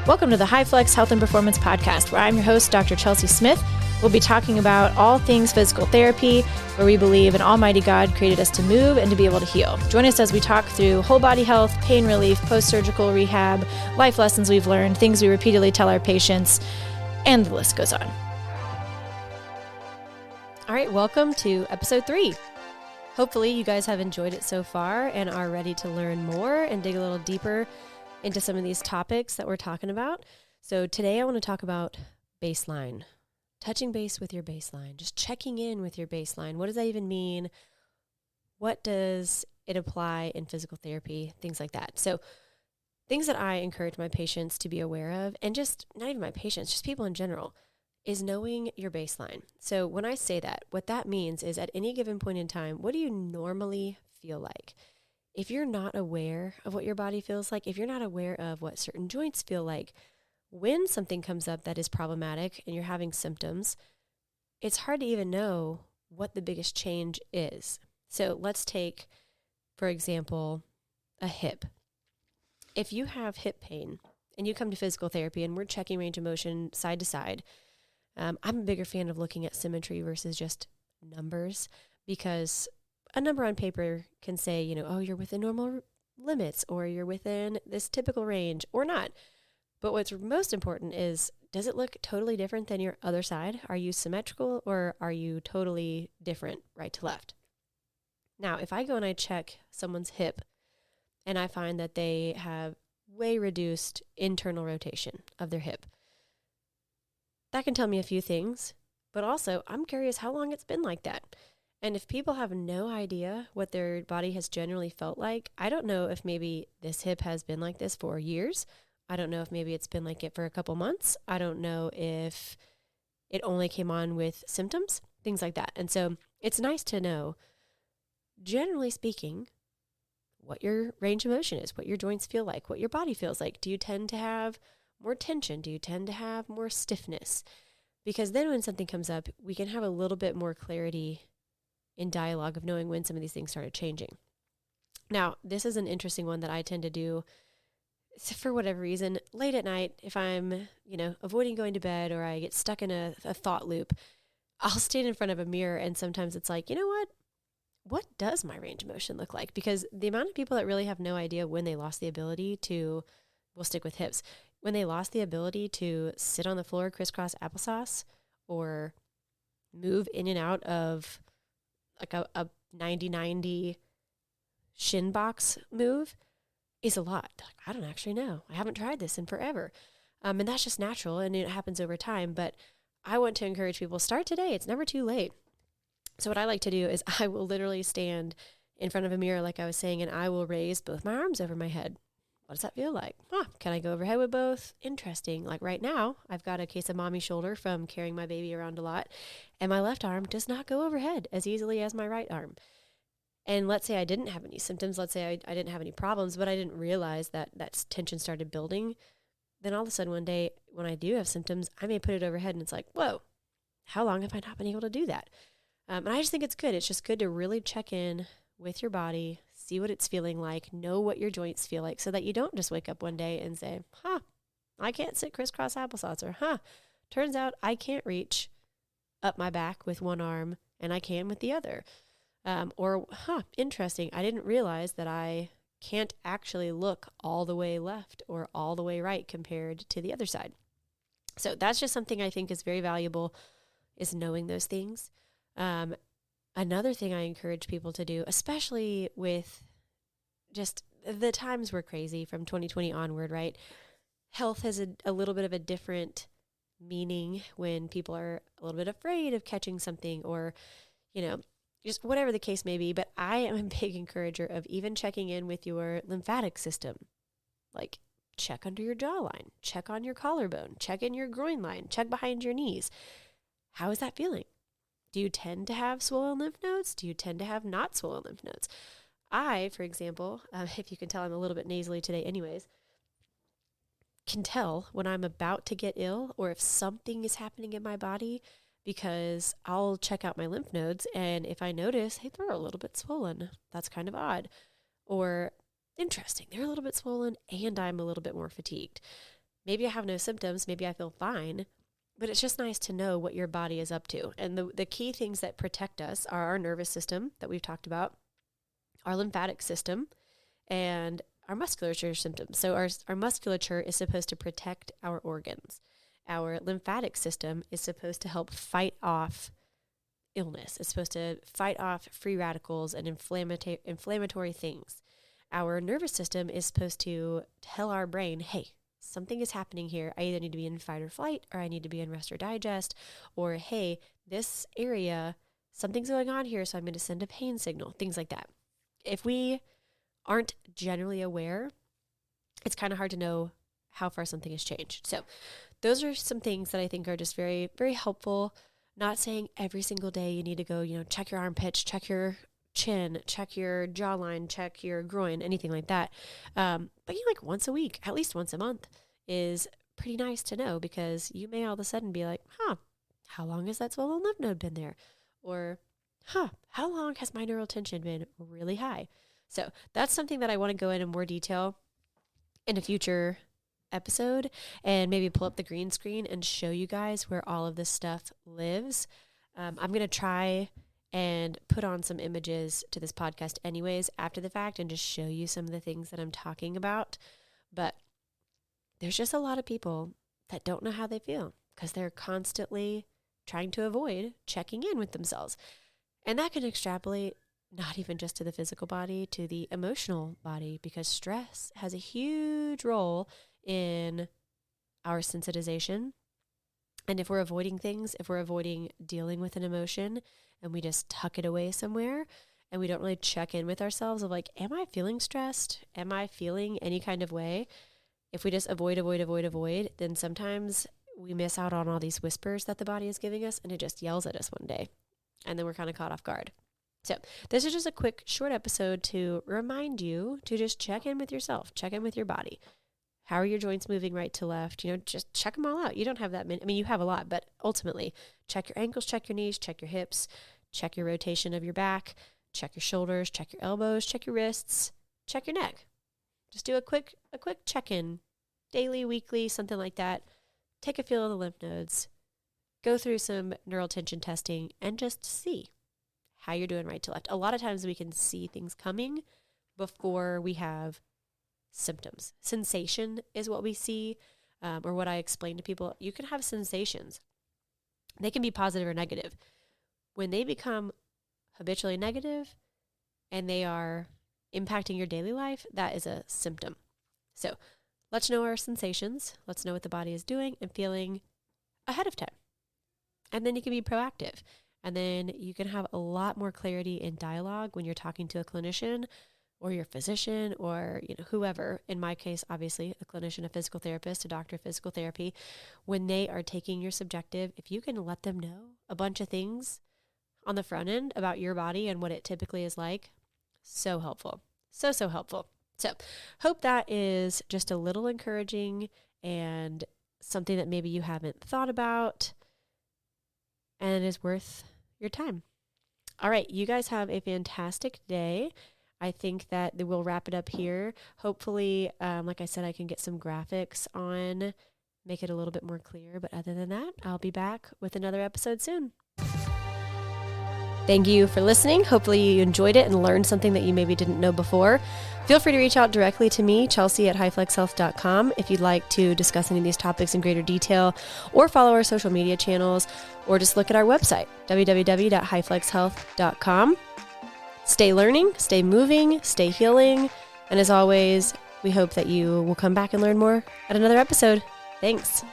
Welcome to the HiFLEX Health and Performance Podcast, where I'm your host, Dr. Chelsea Smith. We'll be talking about all things physical therapy, where we believe an almighty God created us to move and to be able to heal. Join us as we talk through whole body health, pain relief, post-surgical rehab, life lessons we've learned, things we repeatedly tell our patients, and the list goes on. All right, welcome to episode 3. Hopefully you guys have enjoyed it so far and are ready to learn more and dig a little deeper into some of these topics that we're talking about. So today I want to talk about baseline, touching base with your baseline, just checking in with your baseline. What does that even mean? What does it apply in physical therapy? Things like that. So things that I encourage my patients to be aware of, and just not even my patients, just people in general, is knowing your baseline. So when I say that, what that means is at any given point in time, what do you normally feel like? If you're not aware of what your body feels like, if you're not aware of what certain joints feel like, when something comes up that is problematic and you're having symptoms, it's hard to even know what the biggest change is. So let's take, for example, a hip. If you have hip pain and you come to physical therapy and we're checking range of motion side to side, I'm a bigger fan of looking at symmetry versus just numbers, because a number on paper can say, oh, you're within normal limits, or you're within this typical range, or not. But what's most important is, does it look totally different than your other side? Are you symmetrical, or are you totally different right to left? Now, if I go and I check someone's hip and I find that they have way reduced internal rotation of their hip, that can tell me a few things, but also I'm curious how long it's been like that. And if people have no idea what their body has generally felt like, I don't know if maybe this hip has been like this for years. I don't know if maybe it's been like it for a couple months. I don't know if it only came on with symptoms, things like that. And so it's nice to know, generally speaking, what your range of motion is, what your joints feel like, what your body feels like. Do you tend to have more tension? Do you tend to have more stiffness? Because then when something comes up, we can have a little bit more clarity in dialogue of knowing when some of these things started changing. Now, this is an interesting one that I tend to do for whatever reason, late at night. If I'm, avoiding going to bed, or I get stuck in a thought loop, I'll stand in front of a mirror, and sometimes it's like, what does my range of motion look like? Because the amount of people that really have no idea when they lost the ability to, we'll stick with hips, when they lost the ability to sit on the floor, crisscross applesauce, or move in and out of like a 90-90 shin box move, is a lot. I don't actually know. I haven't tried this in forever. And that's just natural, and it happens over time. But I want to encourage people, start today. It's never too late. So what I like to do is I will literally stand in front of a mirror, like I was saying, and I will raise both my arms over my head. What does that feel like? Can I go overhead with both? Interesting. Like right now, I've got a case of mommy shoulder from carrying my baby around a lot, and my left arm does not go overhead as easily as my right arm. And let's say I didn't have any symptoms. Let's say I didn't have any problems, but I didn't realize that tension started building. Then all of a sudden one day when I do have symptoms, I may put it overhead, and it's like, whoa, how long have I not been able to do that? And I just think it's good. It's just good to really check in with your body, see what it's feeling like, know what your joints feel like, so that you don't just wake up one day and say, I can't sit crisscross applesauce, or turns out I can't reach up my back with one arm and I can with the other. Or interesting, I didn't realize that I can't actually look all the way left or all the way right compared to the other side. So that's just something I think is very valuable, is knowing those things. Another thing I encourage people to do, especially with just the times were crazy from 2020 onward, right? Health has a little bit of a different meaning when people are a little bit afraid of catching something, or, just whatever the case may be. But I am a big encourager of even checking in with your lymphatic system. Like, check under your jawline, check on your collarbone, check in your groin line, check behind your knees. How is that feeling? Do you tend to have swollen lymph nodes? Do you tend to have not swollen lymph nodes? I, for example, if you can tell I'm a little bit nasally today anyways, can tell when I'm about to get ill, or if something is happening in my body, because I'll check out my lymph nodes, and if I notice, hey, they're a little bit swollen, that's kind of odd. Or interesting, they're a little bit swollen and I'm a little bit more fatigued. maybe I have no symptoms, maybe I feel fine, but it's just nice to know what your body is up to. And the key things that protect us are our nervous system that we've talked about, our lymphatic system, and our musculature symptoms. So our musculature is supposed to protect our organs. Our lymphatic system is supposed to help fight off illness. It's supposed to fight off free radicals and inflammatory things. Our nervous system is supposed to tell our brain, hey, something is happening here. I either need to be in fight or flight, or I need to be in rest or digest, or hey, this area, something's going on here, so I'm going to send a pain signal, things like that. If we aren't generally aware, it's kind of hard to know how far something has changed. So those are some things that I think are just very, very helpful. Not saying every single day you need to go, check your armpits, check your chin, check your jawline, check your groin, anything like that. But like once a week, at least once a month is pretty nice to know, because you may all of a sudden be like, how long has that swollen lymph node been there? Or, how long has my neural tension been really high? So that's something that I want to go into more detail in a future episode, and maybe pull up the green screen and show you guys where all of this stuff lives. I'm going to try and put on some images to this podcast anyways after the fact and just show you some of the things that I'm talking about. But there's just a lot of people that don't know how they feel because they're constantly trying to avoid checking in with themselves. And that can extrapolate not even just to the physical body, to the emotional body, because stress has a huge role in our sensitization. And if we're avoiding things, if we're avoiding dealing with an emotion and we just tuck it away somewhere and we don't really check in with ourselves of like, am I feeling stressed? Am I feeling any kind of way? If we just avoid, then sometimes we miss out on all these whispers that the body is giving us, and it just yells at us one day. And then we're kind of caught off guard. So this is just a quick, short episode to remind you to just check in with yourself, check in with your body. How are your joints moving right to left? Just check them all out. You don't have that many. I mean, you have a lot, but ultimately check your ankles, check your knees, check your hips, check your rotation of your back, check your shoulders, check your elbows, check your wrists, check your neck. Just do a quick check-in, daily, weekly, something like that. Take a feel of the lymph nodes, go through some neural tension testing, and just see how you're doing right to left. A lot of times we can see things coming before we have symptoms. Sensation is what we see, or what I explain to people. You can have sensations. They can be positive or negative. When they become habitually negative and they are impacting your daily life, that is a symptom. So let's know our sensations. Let's know what the body is doing and feeling ahead of time. And then you can be proactive. And then you can have a lot more clarity in dialogue when you're talking to a clinician or your physician or whoever. In my case, obviously, a clinician, a physical therapist, a doctor of physical therapy. When they are taking your subjective, if you can let them know a bunch of things on the front end about your body and what it typically is like, so helpful. So helpful. So hope that is just a little encouraging and something that maybe you haven't thought about and is worth your time. All right, you guys have a fantastic day. I think that we'll wrap it up here. Hopefully, like I said, I can get some graphics on, make it a little bit more clear. But other than that, I'll be back with another episode soon. Thank you for listening. Hopefully you enjoyed it and learned something that you maybe didn't know before. Feel free to reach out directly to me, Chelsea at HiFLEXHealth.com, if you'd like to discuss any of these topics in greater detail, or follow our social media channels, or just look at our website, www.HiFLEXHealth.com. Stay learning, stay moving, stay healing, and as always, we hope that you will come back and learn more at another episode. Thanks.